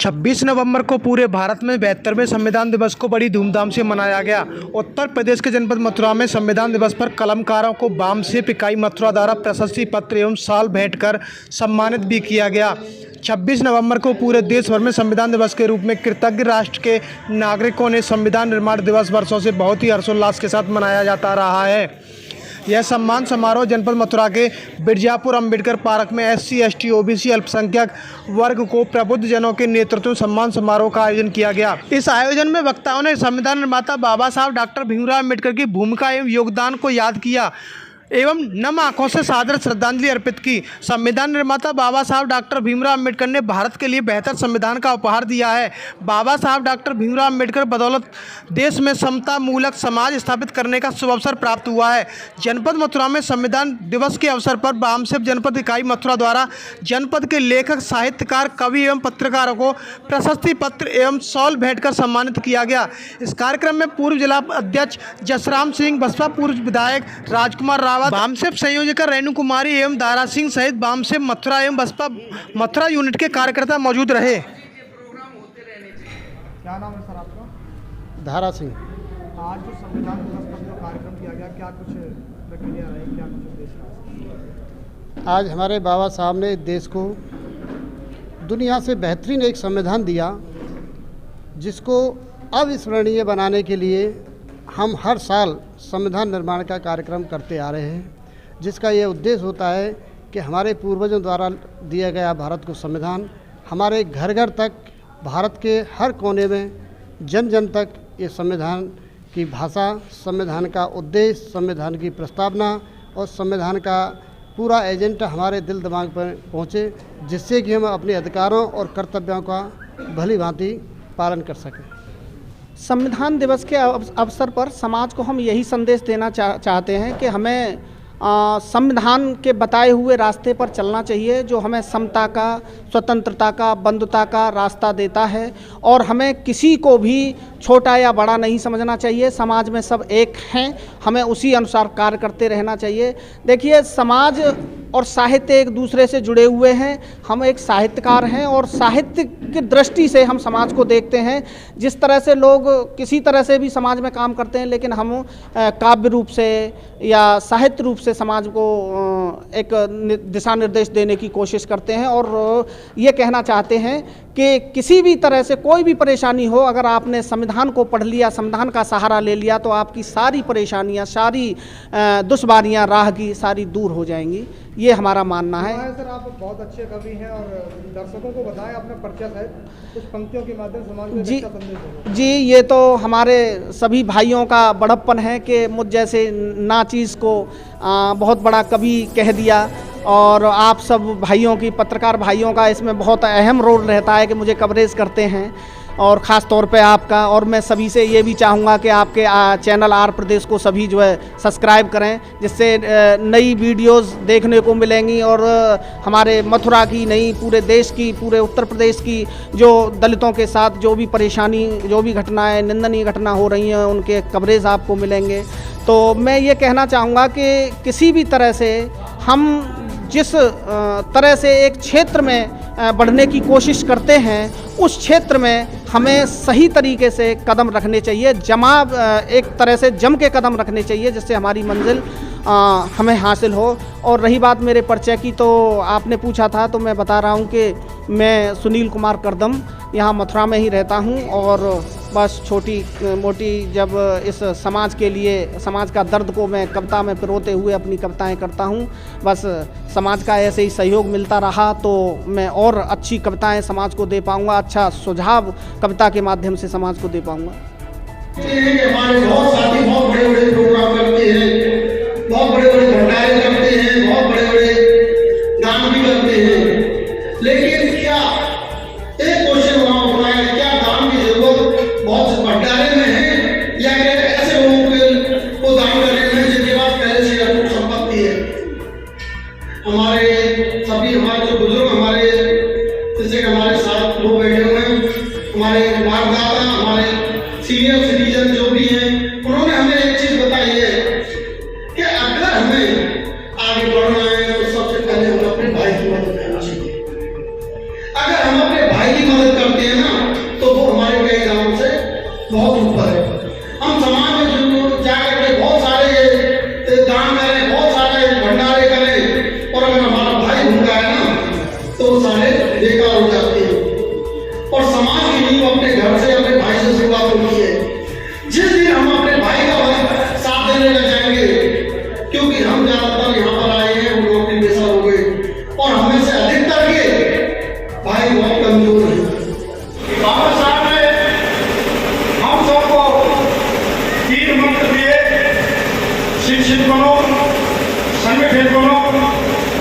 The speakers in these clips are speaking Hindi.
26 नवंबर को पूरे भारत में 72वें संविधान दिवस को बड़ी धूमधाम से मनाया गया। उत्तर प्रदेश के जनपद मथुरा में संविधान दिवस पर कलमकारों को बाम से इकाई मथुरा द्वारा प्रशस्ति पत्र एवं शाल भेंट कर सम्मानित भी किया गया। 26 नवंबर को पूरे देश भर में संविधान दिवस के रूप में कृतज्ञ राष्ट्र के नागरिकों ने संविधान निर्माण दिवस वर्षों से बहुत ही हर्षोल्लास के साथ मनाया जाता रहा है। यह सम्मान समारोह जनपद मथुरा के बिरजापुर अंबेडकर पार्क में SC ST OBC अल्पसंख्यक वर्ग को प्रबुद्ध जनों के नेतृत्व में सम्मान समारोह का आयोजन किया गया। इस आयोजन में वक्ताओं ने संविधान निर्माता बाबा साहब डॉक्टर भीमराव अम्बेडकर की भूमिका एवं योगदान को याद किया एवं नम आंखों से सादर श्रद्धांजलि अर्पित की। संविधान निर्माता बाबा साहब डॉक्टर भीमराव अम्बेडकर ने भारत के लिए बेहतर संविधान का उपहार दिया है। बाबा साहब डॉक्टर भीमराव अम्बेडकर बदौलत देश में समता मूलक समाज स्थापित करने का शुभ अवसर प्राप्त हुआ है। जनपद मथुरा में संविधान दिवस के अवसर पर बामसेप जनपद इकाई मथुरा द्वारा जनपद के लेखक, साहित्यकार, कवि एवं पत्रकारों को प्रशस्ति पत्र एवं शॉल भेंट कर सम्मानित किया गया। इस कार्यक्रम में पूर्व जिला अध्यक्ष जसराम सिंह, बसपा पूर्व विधायक राजकुमार बामसेप संयोजक रेणु कुमारी एवं दारा सिंह सहित बामसेप मथुरा एवं बसपा मथुरा यूनिट के कार्यकर्ता मौजूद रहे। क्या नाम है सर आपका? धारा सिंह। आज जो संविधान दिवस पर जो कार्यक्रम किया गया, क्या कुछ प्रक्रिया रही, क्या कुछ उद्देश्य रहा? आज हमारे बाबा साहब ने देश को दुनिया से बेहतरीन एक संविधान दिया, जिसको अविस्मरणीय बनाने के लिए हम हर साल संविधान निर्माण का कार्यक्रम करते आ रहे हैं, जिसका ये उद्देश्य होता है कि हमारे पूर्वजों द्वारा दिया गया भारत को संविधान हमारे घर घर तक, भारत के हर कोने में, जन जन तक ये संविधान की भाषा, संविधान का उद्देश्य, संविधान की प्रस्तावना और संविधान का पूरा एजेंडा हमारे दिल दिमाग पर पहुँचे, जिससे कि हम अपने अधिकारों और कर्तव्यों का भली भांति पालन कर सकें। संविधान दिवस के अवसर पर समाज को हम यही संदेश देना चाहते हैं कि हमें संविधान के बताए हुए रास्ते पर चलना चाहिए, जो हमें समता का, स्वतंत्रता का, बंधुता का रास्ता देता है, और हमें किसी को भी छोटा या बड़ा नहीं समझना चाहिए। समाज में सब एक हैं, हमें उसी अनुसार कार्य करते रहना चाहिए। देखिए, समाज और साहित्य एक दूसरे से जुड़े हुए हैं। हम एक साहित्यकार हैं और साहित्य की दृष्टि से हम समाज को देखते हैं। जिस तरह से लोग किसी तरह से भी समाज में काम करते हैं, लेकिन हम काव्य रूप से या साहित्य रूप से समाज को एक दिशा निर्देश देने की कोशिश करते हैं, और ये कहना चाहते हैं कि किसी भी तरह से कोई भी परेशानी हो, अगर आपने संविधान को पढ़ लिया, संविधान का सहारा ले लिया, तो आपकी सारी परेशानियां, सारी दुश्वारियां राह की सारी दूर हो जाएंगी। ये हमारा मानना है। सर, आप बहुत अच्छे कवि हैं और दर्शकों को बताएं अपना परिचय है, कुछ पंक्तियों के माध्यम से समाज में अच्छा संदेश दें। जी, ये तो हमारे सभी भाइयों का बड़प्पन है कि मुझ जैसे नाचीज़ को बहुत बड़ा कवि कह दिया, और आप सब भाइयों की, पत्रकार भाइयों का इसमें बहुत अहम रोल रहता है कि मुझे कवरेज करते हैं, और ख़ास तौर पे आपका। और मैं सभी से ये भी चाहूँगा कि आपके चैनल आर प्रदेश को सभी जो है सब्सक्राइब करें, जिससे नई वीडियोस देखने को मिलेंगी, और हमारे मथुरा की नहीं, पूरे देश की, पूरे उत्तर प्रदेश की जो दलितों के साथ जो भी परेशानी, जो भी घटनाएं, निंदनीय घटना हो रही हैं, उनके कवरेज आपको मिलेंगे। तो मैं ये कहना चाहूँगा कि किसी भी तरह से हम जिस तरह से एक क्षेत्र में बढ़ने की कोशिश करते हैं, उस क्षेत्र में हमें सही तरीके से कदम रखने चाहिए, एक तरह से जम के कदम रखने चाहिए, जिससे हमारी मंजिल हमें हासिल हो। और रही बात मेरे परिचय की, तो आपने पूछा था, तो मैं बता रहा हूँ कि मैं सुनील कुमार करदम यहाँ मथुरा में ही रहता हूँ, और बस छोटी मोटी जब इस समाज के लिए, समाज का दर्द को मैं कविता में पिरोते हुए अपनी कविताएं करता हूँ। बस समाज का ऐसे ही सहयोग मिलता रहा तो मैं और अच्छी कविताएं समाज को दे पाऊँगा, अच्छा सुझाव कविता के माध्यम से समाज को दे पाऊँगा। हमारे बहुत साथी बहुत बड़े बड़े प्रोग्राम करते हैं, बहुत बड़े बड़े भंडारे करते हैं, बहुत बड़े बड़े दान भी करते हैं, लेकिन क्या एक क्वेश्चन वहां उठना है, क्या दान की जरूरत बहुत से भंडारे में है, या ऐसे लोगों को दान करने में जिनके पास पहले से अटूट संपत्ति है? हमारे सभी, हमारे जो बुजुर्ग, हमारे जैसे हमारे साथ लोग बैठे हुए हैं, हमारे मार्गदाता, हमारे सीनियर सिटीजन जो भी हैं, उन्होंने हमें एक चीज बताई है कि अगर हमें आगे बढ़ना है तो सबसे पहले हमें अपने भाई की मदद करनी चाहिए। अगर हम अपने भाई की मदद करते हैं ना, बराबर हो जाते हैं। और समाज की नींव अपने घर से, अपने भाई से शुरुआत होती है। जिस दिन हम अपने भाई का साथ देने लग जाएंगे, क्योंकि हम ज्यादातर यहाँ पर आए हैं, वो नौकरी पेशा हो गए और हमें से अधिकतर के भाई बहुत कमजोर हैं। बाबा साहब ने हम सबको 3 मंत्र दिए, शिक्षित बनो, संगठित बनो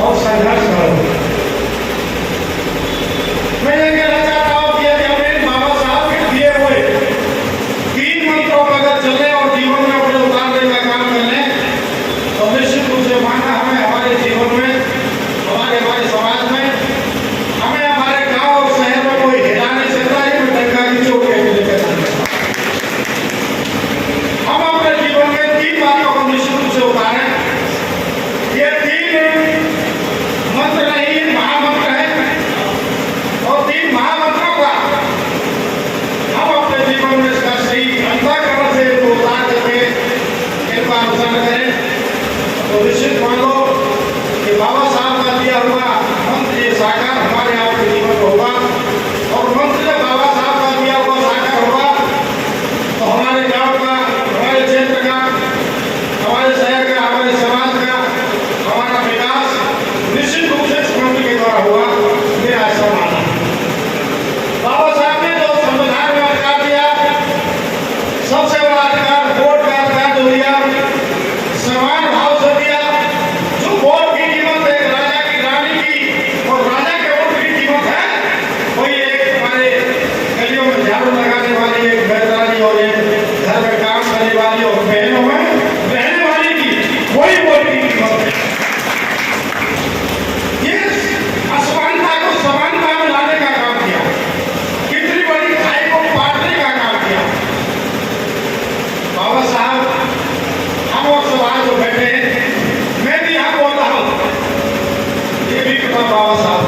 और संघर्ष करो। मैं ये कहना चाहता हूँ कि यदि हमें बाबा साहब के दिए हुए 3 मंत्रों पर अगर चले और जीवन में अपने उतारने का काम कर लें तो निश्चित रूप से मानना हमें हमारे जीवन में, हमारे समाज में, हमें हमारे गांव और शहर में कोई हिला नहीं सकता। ये मैं डंका की चोट के लिए हम अपने जीवन में 3 बातों को निश्चित रूप से उतारें। ये 3 मंत्र नहीं, महामंत्र है और 3 महामंत्रों का हम अपने जीवन में इसका सही अंतःकरण से इनको उतार करके इनका अनुसरण करें तो निश्चित मान लो कि बाबा साहब का दिया हुआ मंत्र ये साकार हमारे आपके जीवन में होगा। और मंत्र जब बाबा साहब का दिया हुआ साकार होगा तो हमारे गांव का, हमारे क्षेत्र का, हमारे शहर का, हमारे समाज का, हमारा विकास निश्चित रूप से इस मंत्र के द्वारा होगा। मेरा ऐसा मानना है। बाबा साहब ने जो संविधान में अधिकार दिया, सबसे बड़ा अधिकार वोट का अधिकार जो दिया, समान भाव से दिया। जो वोट की कीमत है राजा की, रानी की और राजा के वोट की कीमत है, वही एक हमारे गलियों में झाड़ू लगाने वाली एक बेहतरानी और एक घर में काम करने वाली और बहनों में रहने वाली की वही वोट की कीमत है। ये असमानता को समानता में लाने का काम किया, कितनी बड़ी खाई को पाटने का काम किया बाबा साहब। हम और समाज जो बैठे हैं, मैं भी यहाँ बोल रहा हूँ, ये भी कृपा बाबा साहब